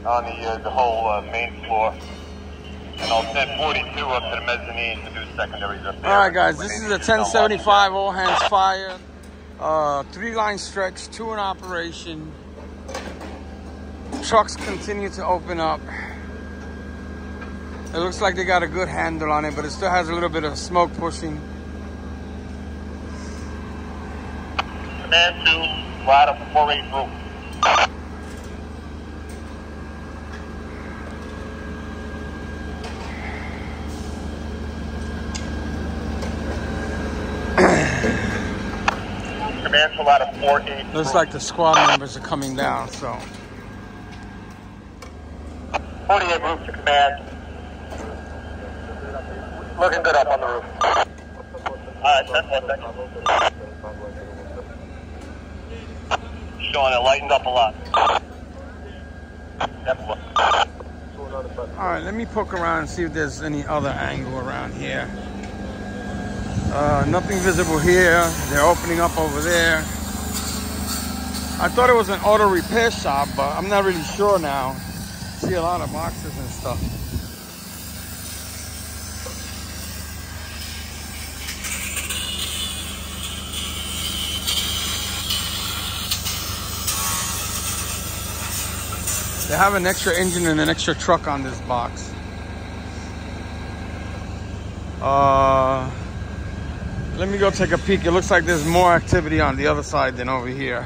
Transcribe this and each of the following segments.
on the whole main floor. And I'll send 42 up to the mezzanine to do secondaries up there. All right, guys, this is a 1075 all hands fire. 3-line stretch, 2 in operation. Trucks continue to open up. It looks like they got a good handle on it, but it still has a little bit of smoke pushing. Command 2, ladder 48 roof. Command to ladder 48 roof. Looks like the squad members are coming down, so. 48 roof to command. Looking good up on the roof. Alright, 10 1 second. Showing it lightened up a lot. Alright, let me poke around and see if there's any other angle around here. Nothing visible here. They're opening up over there. I thought it was an auto repair shop, but I'm not really sure now. See a lot of boxes and stuff. They have an extra engine and an extra truck on this box. Let me go take a peek. It looks like there's more activity on the other side than over here.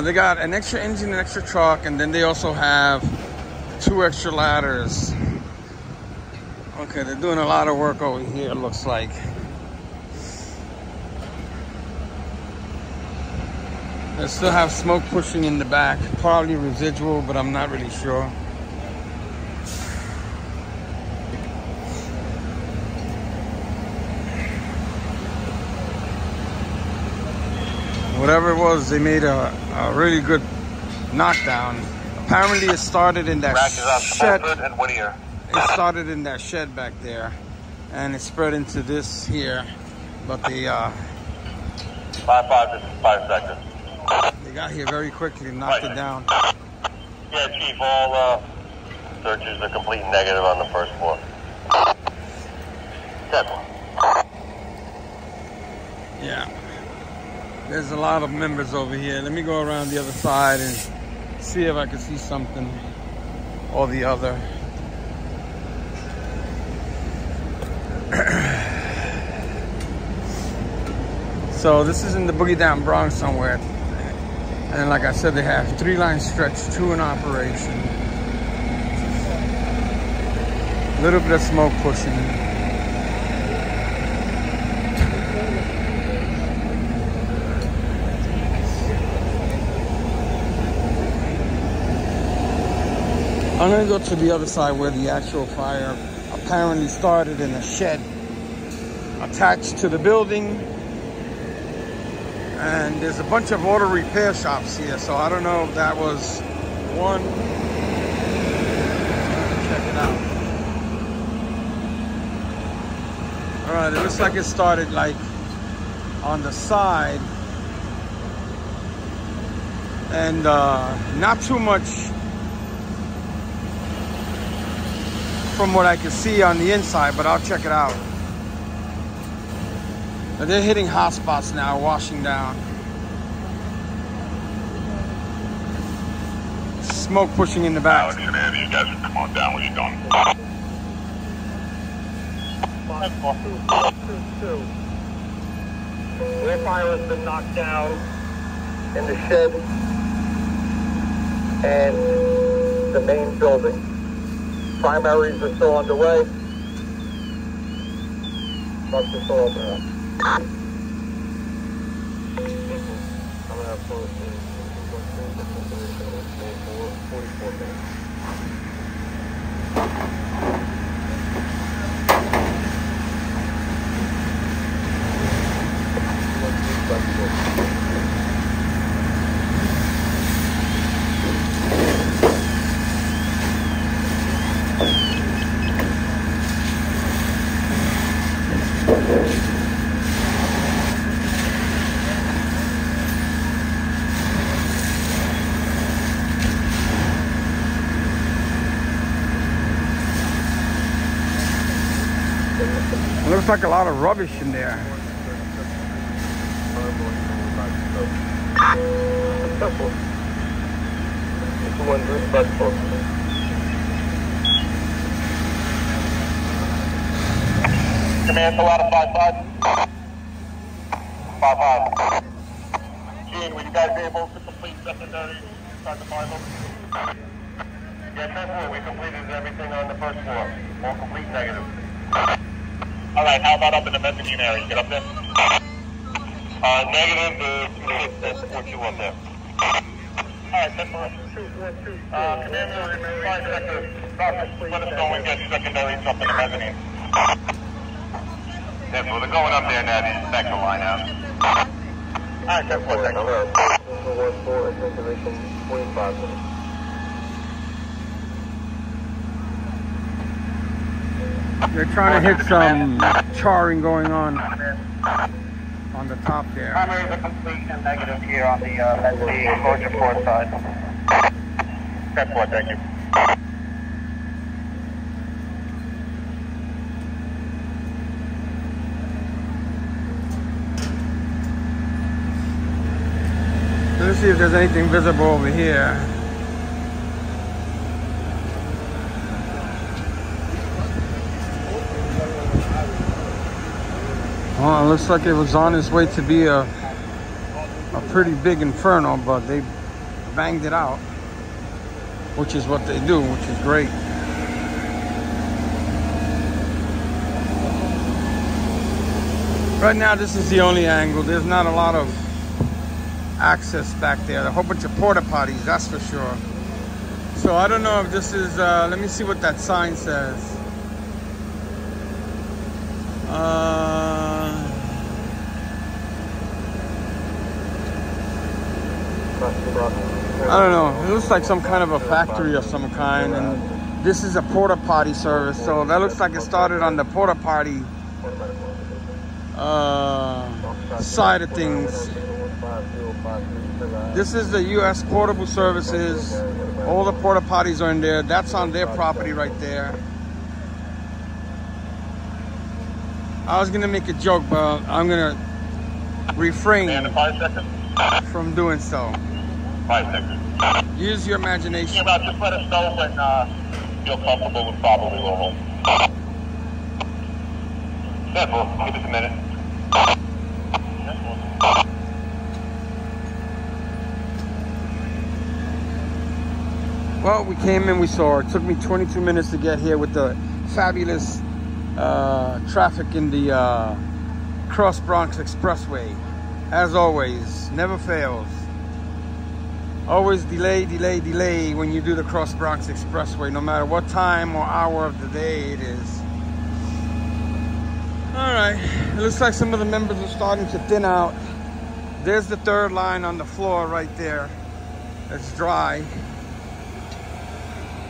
They got an extra engine, an extra truck, and then they also have 2 extra ladders. Okay, they're doing a lot of work over here, it looks like. They still have smoke pushing in the back, probably residual, but I'm not really sure. Whatever it was, they made a really good knockdown. Apparently it started in that shed. It started in that shed back there, and it spread into this here. But the 5 seconds. They got here very quickly and knocked it down. Yeah, Chief, all searches are complete negative on the first floor. 10. Yeah. There's a lot of members over here. Let me go around the other side and see if I can see something or the other. So this is in the boogie down Bronx somewhere. And like I said, they have 3-line stretch, 2 in operation. A little bit of smoke pushing. I'm gonna go to the other side where the actual fire apparently started in a shed attached to the building. And there's a bunch of auto repair shops here, so I don't know if that was one. Check it out. All right, it looks like it started like on the side. And not too much from what I can see on the inside, but I'll check it out. But they're hitting hot spots now, washing down. Smoke pushing in the back. Alex and Andy, you guys can come on down when you're done. 5-4. Their fire has been knocked down in the shed and the main building. Primaries are still underway. Trucks are still open up. I'm gonna have 44 minutes. Looks like a lot of rubbish in there. Command to out of 5-5. 5-5. Gene, were you guys able to complete secondary inside the final? Yeah, 10-4. We completed everything on the first floor. All complete negative. All right, how about up in the mezzanine area? Get up there. Negative 2-6, 4-2 up there. All right, 10-4. Commander, 5 sector. Let us know when we get secondaries up in the mezzanine. Well, they're going up there now, the inspector line out. Alright, 10-4, thank you. They're trying to hit some charring going on the top there. Primary is a completion negative here on the mezzanine, Georgia 4 side. 10-4, thank you. Let's see if there's anything visible over here. Well, it looks like it was on its way to be a pretty big inferno, but they banged it out, which is what they do, which is great. Right now, this is the only angle. There's not a lot of access back there. A whole bunch of porta potties, that's for sure. So I don't know if this is let me see what that sign says. I don't know. It looks like some kind of a factory of some kind, and this is a porta potty service. So that looks like it started on the porta potty side of things. This is the U.S. Portable Services. All the porta potties are in there. That's on their property right there. I was gonna make a joke, but I'm gonna refrain from doing so. 5 seconds. Use your imagination. About just let us know when feel comfortable with probably go home. Careful, give us a minute. Well, we came in, we saw it. It took me 22 minutes to get here with the fabulous traffic in the Cross Bronx Expressway. As always, never fails. Always delay, delay, delay when you do the Cross Bronx Expressway, no matter what time or hour of the day it is. All right, it looks like some of the members are starting to thin out. There's the third line on the floor right there. It's dry.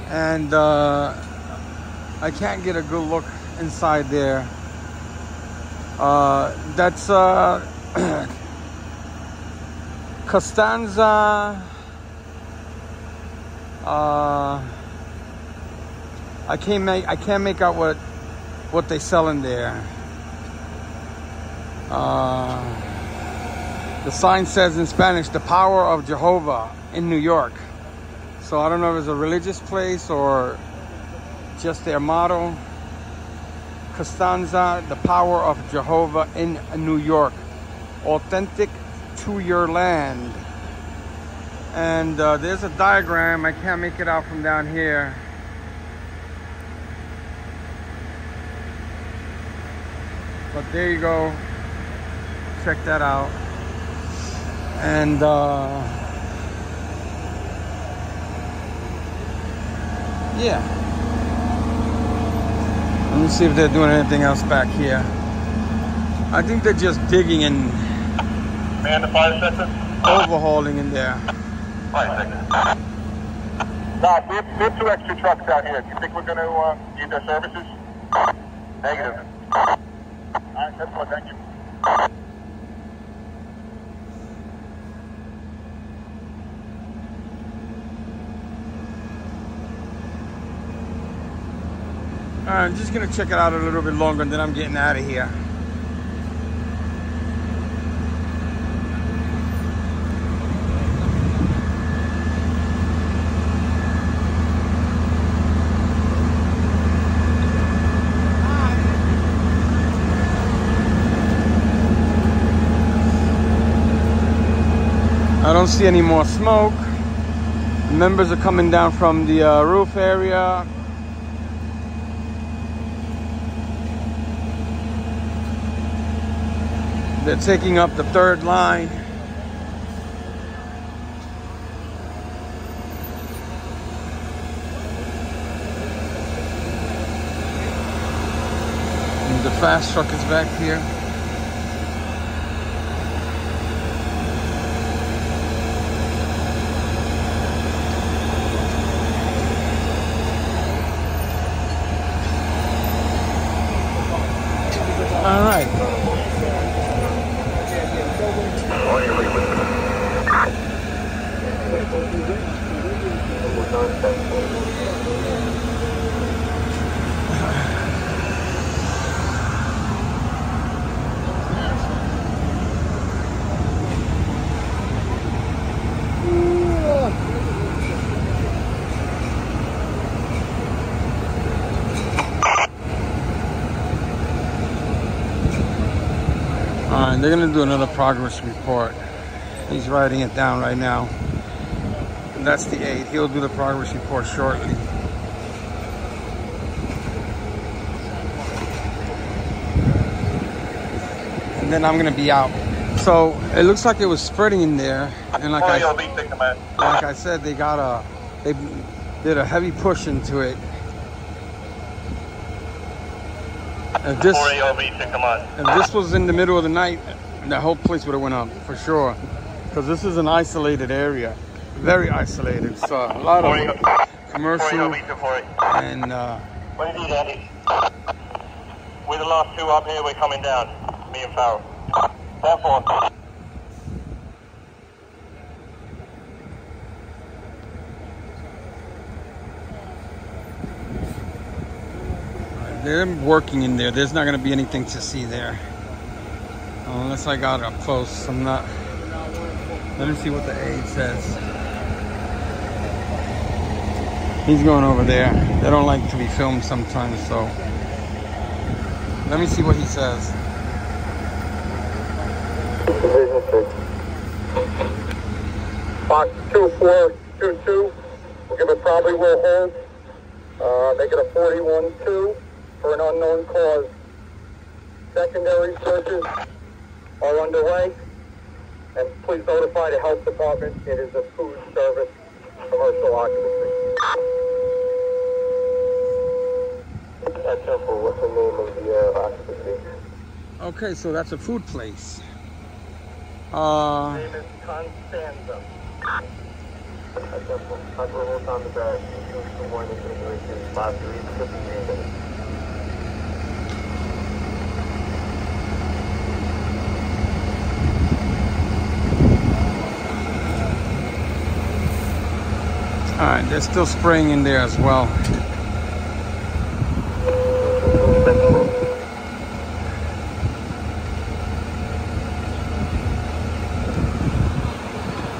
And I can't get a good look inside there. That's Costanza. I can't make out what they sell in there. The sign says in Spanish, "The Power of Jehovah" in New York. So I don't know if it's a religious place or just their motto. Costanza, the Power of Jehovah in New York. Authentic to your land. And there's a diagram. I can't make it out from down here. But there you go. Check that out. And yeah. Let me see if they're doing anything else back here. I think they're just digging and Man, the 5 seconds. Overhauling in there. 5 seconds. Doc, we have 2 extra trucks out here. Do you think we're going to need their services? Negative. All right, that's what. Thank you. I'm just gonna check it out a little bit longer and then I'm getting out of here. I don't see any more smoke. Members are coming down from the roof area. They're taking up the third line. And the fast truck is back here. All right. Alright, they're gonna do another progress report. He's writing it down right now. And that's the 8. He'll do the progress report shortly. And then I'm gonna be out. So it looks like it was spreading in there, and like I said, they did a heavy push into it. If this was in the middle of the night, the whole place would have went up for sure. Because this is an isolated area, very isolated. So a lot of commercial and. What do you need, Andy? We're the last 2 up here. We're coming down. Me and Farrell. 10-4. They're working in there. There's not going to be anything to see there. Unless I got up close. I'm not. Let me see what the aide says. He's going over there. They don't like to be filmed sometimes, so. Let me see what he says. Fox 2422. We'll give it probably will hold. Make it a 41-2. For an unknown cause. Secondary searches are underway, and please notify the health department. It is a food service commercial occupancy. That's simple. What's the name of the occupancy? Okay, so that's a food place. Name is Constanza. That's simple. Hospital on the bed. 221 continuation. 5-3 minutes. All right, they're still spraying in there as well.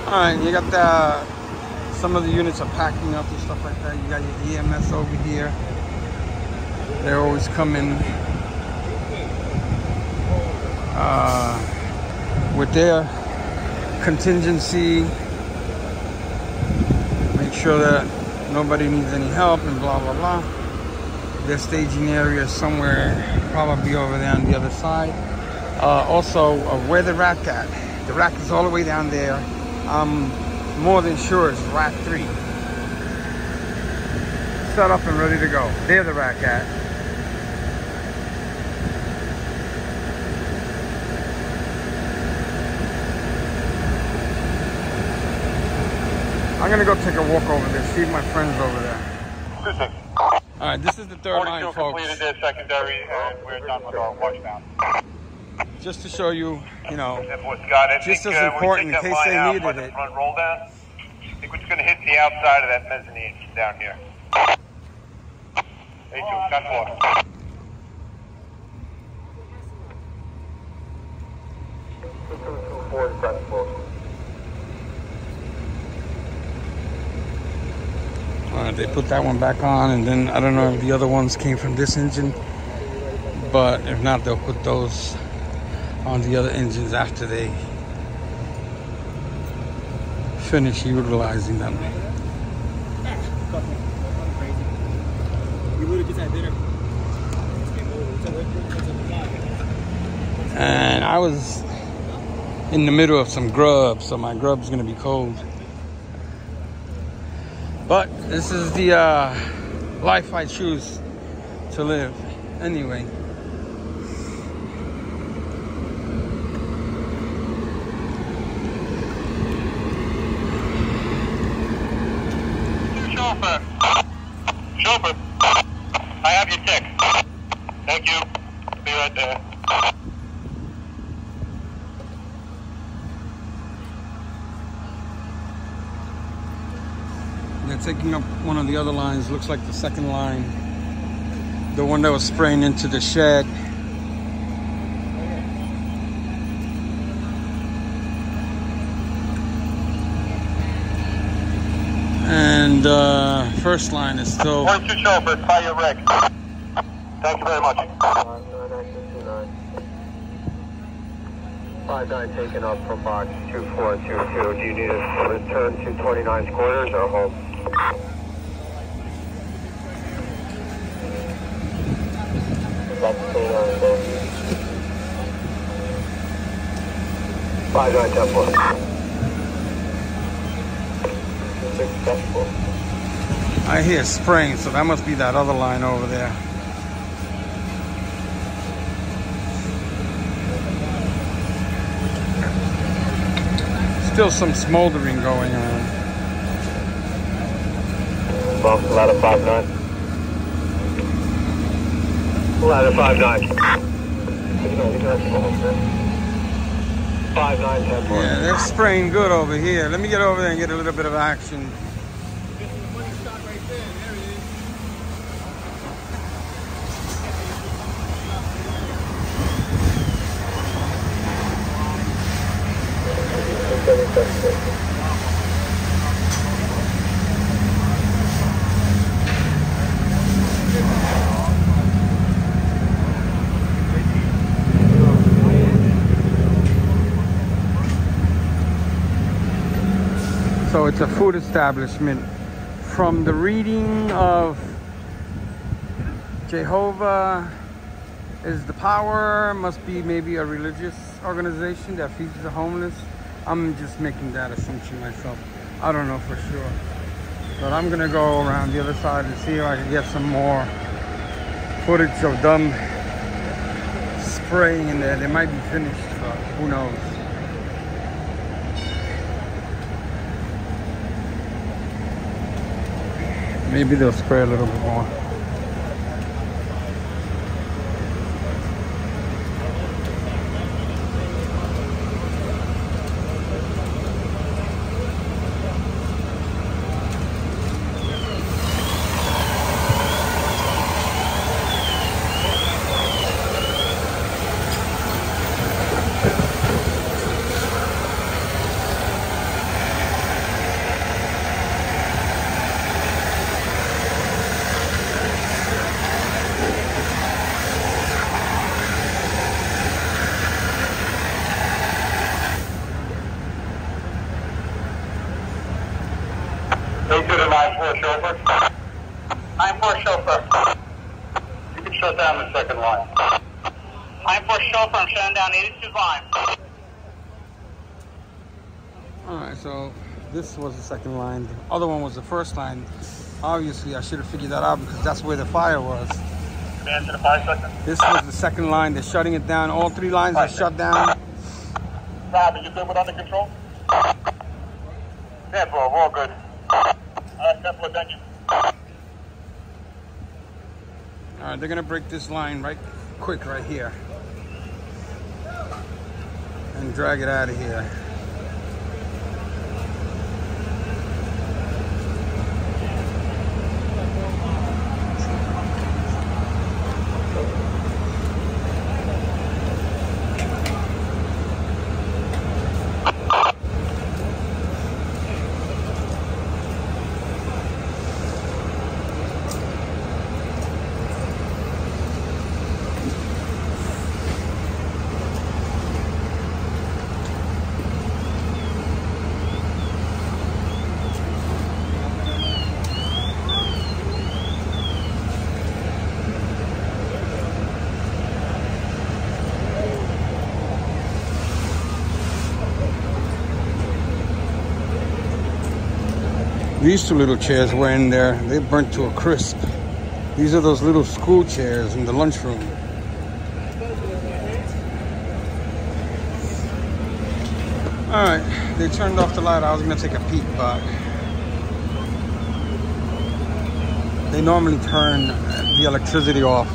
All right, you got some of the units are packing up and stuff like that. You got your EMS over here. They're always coming with their contingency. Sure that nobody needs any help and blah blah blah. Their staging area is somewhere probably over there on the other side. Also where the rack at, the rack is all the way down there. I'm more than sure it's rack 3, set up and ready to go. There the rack at. I'm gonna go take a walk over there, see my friends over there. All right, this is the third line, folks. Completed their secondary, and we're done with our washdown. Just to show you, you know, Scott, just as important in case they needed it. Front roll down. I think we're just gonna hit the outside of that mezzanine down here. A2, 10-4. Alright, they put that one back on, and then I don't know if the other ones came from this engine, but if not, they'll put those on the other engines after they finish utilizing them. And I was in the middle of some grub, so my grub's gonna be cold. But this is the life I choose to live. Anyway. Chauffeur, I have your tick. Thank you. Be right there. They're taking up one of the other lines. Looks like the second line. The one that was spraying into the shed. And first line is still... 42 chauffeur, try your rig. Thank you very much. 59 taken up from box 2422. Do you need us to return to 29's quarters or home? Box 29, go. 59, 10-4. I hear spraying, so that must be that other line over there. Still some smoldering going on. Bumps, ladder 59. Ladder 59. 59, 10-4. Yeah, they're spraying good over here. Let me get over there and get a little bit of action. So it's a food establishment. From the reading of Jehovah is the power, must be maybe a religious organization that feeds the homeless. I'm just making that assumption myself. I don't know for sure. But I'm gonna go around the other side and see if I can get some more footage of them spraying in there. They might be finished, but who knows. Maybe they'll spray a little bit more. Go to the 9-4 chauffeur. 9-4 chauffeur. You can shut down the second line. 9-4 chauffeur, I'm shutting down 82 line. Alright, so this was the second line. The other one was the first line. Obviously, I should have figured that out because that's where the fire was. Stand to the 5 seconds. This was the second line. They're shutting it down. All three lines are shut down. Rob, are you good with under control? 10-4, we're all good. 10-4, thank you. Alright, they're gonna break this line right quick right here. And drag it out of here. These two little chairs were in there. They burnt to a crisp. These are those little school chairs in the lunchroom. Alright, they turned off the light. I was gonna take a peek, but they normally turn the electricity off.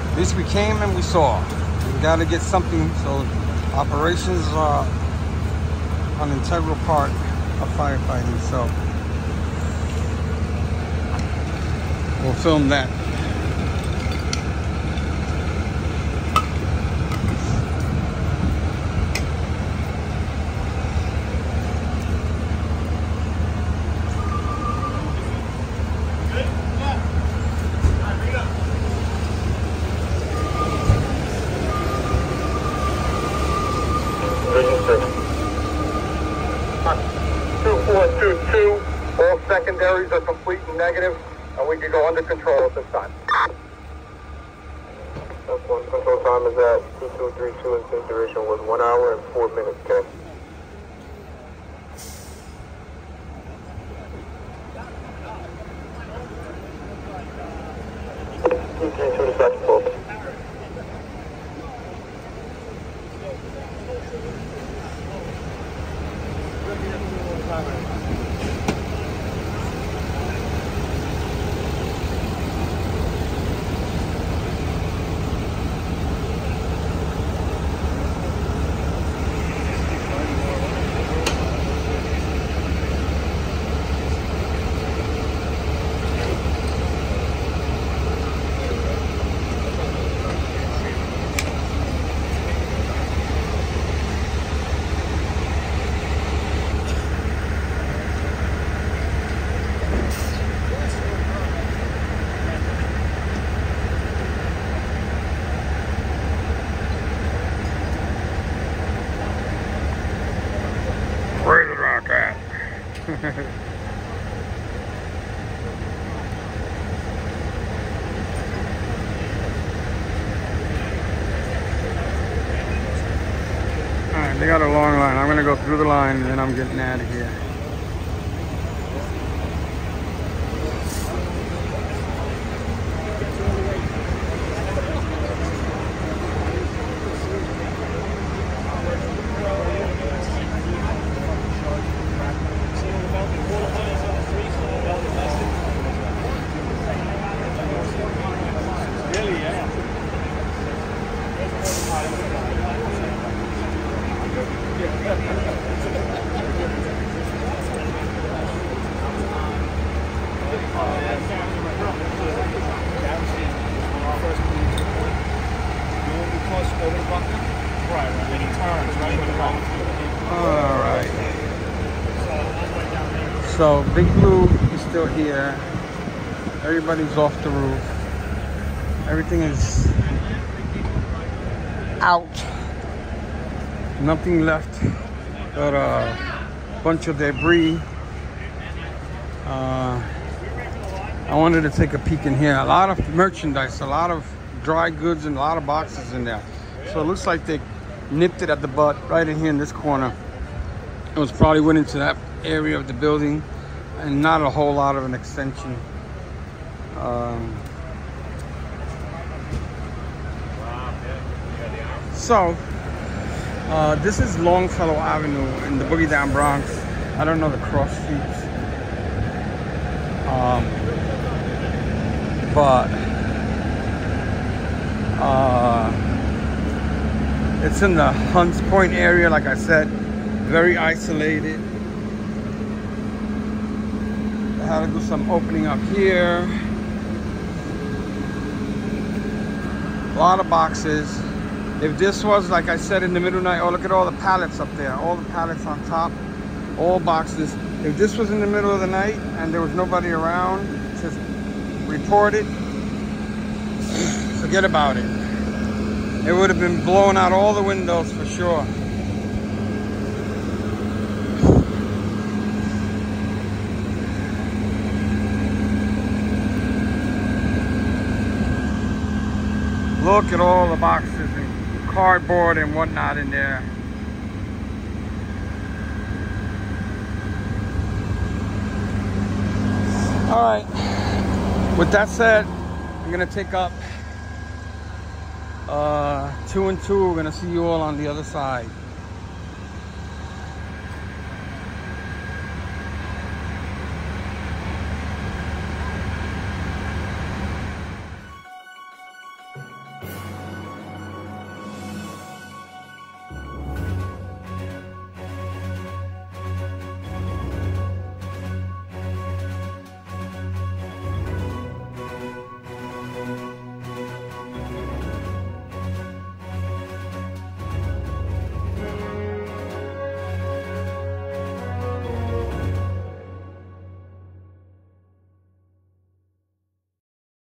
At least we came and we saw. We got to get something. So operations are an integral part of firefighting. So we'll film that. All secondaries are complete and negative, and we can go under control at this time. That's one. Control time is at 2232, and sync duration was 1 hour and 4 minutes, okay? Where's the rock at? Alright, they got a long line. I'm gonna go through the line and then I'm getting out of here. Alright. So Big Blue is still here. Everybody's off the roof. Everything is out. Nothing left but a bunch of debris. I wanted to take a peek in here. A lot of merchandise, a lot of dry goods, and a lot of boxes in there. So it looks like they nipped it at the butt right in here in this corner. It was probably went into that area of the building, and not a whole lot of an extension. This is Longfellow Avenue in the Boogie Down Bronx. I don't know the cross streets. It's in the Hunts Point area, like I said, very isolated. I had to do some opening up here. A lot of boxes. If this was, like I said, in the middle of the night, oh, look at all the pallets up there. All the pallets on top, all boxes. If this was in the middle of the night and there was nobody around to report it, forget about it. It would have been blowing out all the windows for sure. Look at all the boxes and cardboard and whatnot in there. All right, with that said, I'm gonna take up 2 and 2. We're gonna see you all on the other side.